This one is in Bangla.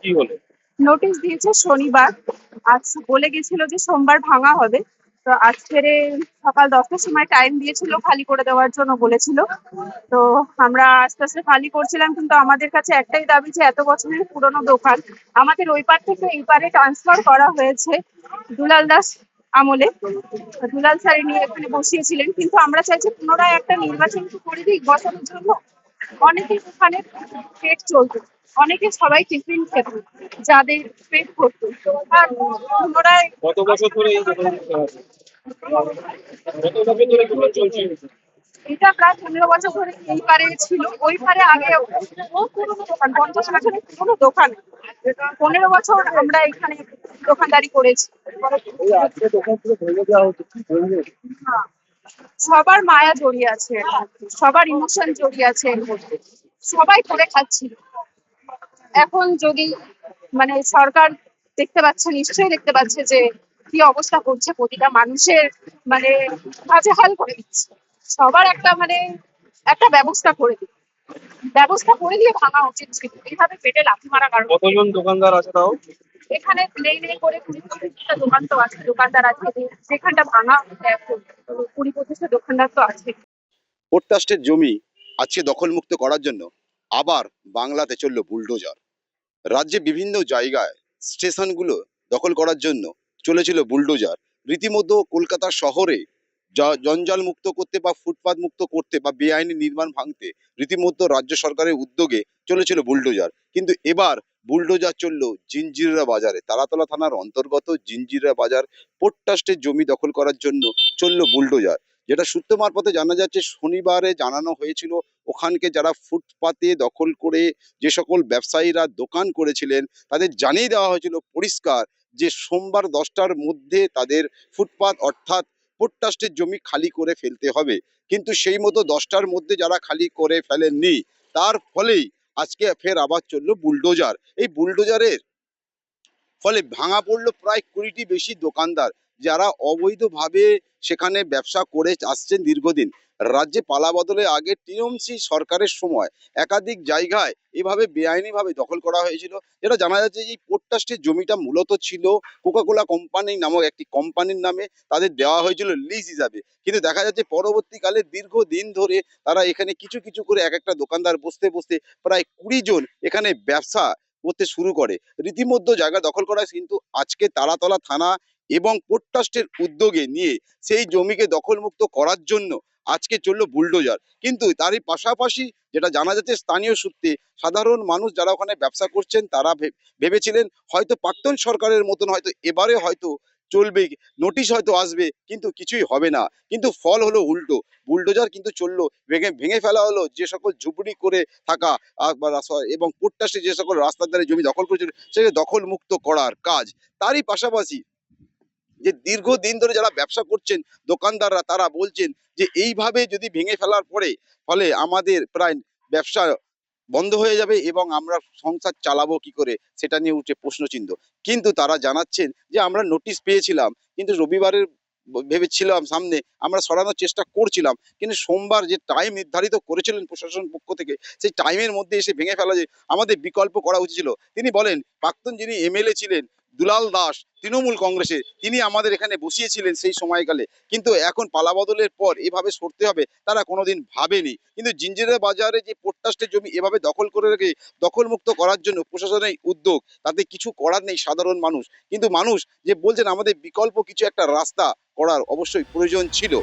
কি হলো? নোটিশ দিয়েছে শনিবার। আজ বলে গেছিল যে সোমবার ভাঙা হবে। তো আজকের সকাল 10টার সময় টাইম দিয়েছিল খালি করে দেওয়ার জন্য বলেছিল। তো আমরা আস্তে আস্তে খালি করছিলাম, কিন্তু আমাদের কাছে একটাই দাবি যে এত বছরের পুরনো দোকান আমাদের ওই পার থেকে এই পারে ট্রান্সফার করা হয়েছে দুলাল দাস আমলে। দুলাল স্যার নিয়ে এখানে বসিয়েছিলেন, কিন্তু আমরা চাইছি পুনরায় একটা নির্বাচন করে দিই বসানোর জন্য। অনেকের ওখানে পেট চলতো, অনেকে সবাই টিফিন খেত, যাদের পেট ভরতো। আর পুনরায় কত বছর ধরে এই দোকান আছে? কত বছর ধরে দোকান চলছে? এটা প্রায় 15 বছর ধরে এই পারে ছিল, ওই পারে আগে বহু পুরোনো দোকান, 50 বছরের পুরোনো দোকান। 15 বছর আমরা এখানে দোকানদারি করেছি। এই আজকে দোকান থেকে ভেঙে দেওয়া হচ্ছে, কি বলবো? হ্যাঁ, সবার মায়া জড়িয়ে আছে, সবার ইমোশন জড়িয়ে আছে এর মধ্যে। সবাই করে খাচ্ছিল। এখন যদি মানে সরকার দেখতে পাচ্ছে, নিশ্চয়ই দেখতে পাচ্ছে যে কি অবস্থা করছে, প্রতিটা মানুষের মানে নাজেহাল করে দিচ্ছে। সবার একটা একটা ব্যবস্থা করে দিয়ে ভাঙা উচিত ছিল। এইভাবে পেটে লাথি মারা কারণ কতজন দোকানদার আছে তাও? এখানে নেই করে 20-25টা দোকান তো আছে, দোকানদার আছে। যেখানটা ভাঙা এখন 20-25টা দোকানদার তো আছে। পোর্ট ট্রাস্টের জমি আজকে দখলমুক্ত করার জন্য আবার বাংলাতে চলল বুলডোজার। রাজ্যে বিভিন্ন জায়গায় স্টেশনগুলো দখল করার জন্য চলেছিল বুলডোজার। রীতিমতো কলকাতা শহরে জঞ্জাল মুক্ত করতে বা ফুটপাত মুক্ত করতে বা বেআইনি নির্মাণ ভাঙতে রীতিমতো রাজ্য সরকারের উদ্যোগে চলেছিল বুলডোজার। কিন্তু এবার বুলডোজার চললো জিঞ্জিরা বাজারে, তারাতলা থানার অন্তর্গত জিঞ্জিরা বাজার পোর্ট ট্রাস্টের জমি দখল করার জন্য চললো বুলডোজার। যেটা সূত্র মারফতে জানা যাচ্ছে, শনিবারে জানানো হয়েছিল ওখানকে যারা ফুটপাতে দখল করে যে সকল ব্যবসায়ীরা দোকান করেছিলেন তাদের জানিয়ে দেওয়া হয়েছিল পরিষ্কার যে সোমবার 10টার মধ্যে তাদের ফুটপাত অর্থাৎ পোর্ট ট্রাস্টের জমি খালি করে ফেলতে হবে। কিন্তু সেই মতো 10টার মধ্যে যারা খালি করে ফেলেননি, তার ফলেই আজকে ফের আবার চললো বুলডোজার। এই বুলডোজারের ফলে ভাঙা পড়লো প্রায় 20টি বেশি দোকানদার, যারা অবৈধভাবে সেখানে ব্যবসা করে আসছেন দীর্ঘদিন। রাজ্যে পালাবদলের আগে টিএমসি সরকারের সময় একাধিক জায়গায় এভাবে বেআইনিভাবে দখল করা হয়েছিল। যেটা জানা যাচ্ছে যে এই পোর্ট ট্রাস্টের জমিটা মূলত ছিল কোকাকোলা কোম্পানি নামক একটি কোম্পানির নামে, তাদের দেওয়া হয়েছিল লিজ হিসাবে। কিন্তু দেখা যাচ্ছে পরবর্তীকালে দীর্ঘদিন ধরে তারা এখানে কিছু কিছু করে এক একটা দোকানদার বসতে বসতে প্রায় 20 জন এখানে ব্যবসা করতে শুরু করে, রীতিমতো জায়গা দখল করা হয়। কিন্তু আজকে তারাতলা থানা এবং পোর্ট ট্রাস্টের উদ্যোগে নিয়ে সেই জমিকে দখলমুক্ত করার জন্য আজকে চললো বুলডোজার। কিন্তু তারই পাশাপাশি যেটা জানা যাচ্ছে স্থানীয় সূত্রে, সাধারণ মানুষ যারা ওখানে ব্যবসা করছেন তারা ভেবেছিলেন হয়তো প্রাক্তন সরকারের মতন হয়তো এবারে হয়তো চলবে, নোটিশ হয়তো আসবে, কিন্তু কিছুই হবে না। কিন্তু ফল হলো উল্টো, বুলডোজার কিন্তু চললো, ভেঙে ভেঙে ফেলা হলো যে সকল ঝুপড়ি করে থাকা এবং পোর্ট ট্রাস্টে যে সকল রাস্তার ধারে জমি দখল করেছিল সেটাকে দখল মুক্ত করার কাজ। তারই পাশাপাশি যে দীর্ঘদিন ধরে যারা ব্যবসা করছেন দোকানদাররা, তারা বলছেন যে এইভাবে যদি ভেঙে ফেলার ফলে আমাদের প্রায় ব্যবসা বন্ধ হয়ে যাবে এবং আমরা সংসার চালাবো কি করে, সেটা নিয়ে উঠে প্রশ্নচিহ্ন। কিন্তু তারা জানাচ্ছেন যে আমরা নোটিশ পেয়েছিলাম, কিন্তু রবিবারের ভেবেছিলাম সামনে, আমরা সরানোর চেষ্টা করছিলাম, কিন্তু সোমবার যে টাইম নির্ধারিত করেছিলেন প্রশাসন পক্ষ থেকে, সেই টাইমের মধ্যে এসে ভেঙে ফেলা যে আমাদের বিকল্প করা উচিত ছিল। তিনি বলেন প্রাক্তন যিনি এমএলএ ছিলেন দুলাল দাস তৃণমূল কংগ্রেসের, তিনি আমাদের এখানে বসিয়েছিলেন সেই সময়কালে, কিন্তু এখন পালাবদলের পর এভাবে সরতে হবে তারা কোনোদিন ভাবেনি। কিন্তু জিঞ্জিরা বাজারে যে পোর্ট ট্রাস্টের জমি এভাবে দখল করে রেখে দখলমুক্ত করার জন্য প্রশাসনের উদ্যোগ, তাতে কিছু করার নেই সাধারণ মানুষ। কিন্তু মানুষ যে বলছেন আমাদের বিকল্প কিছু একটা রাস্তা করার অবশ্যই প্রয়োজন ছিল।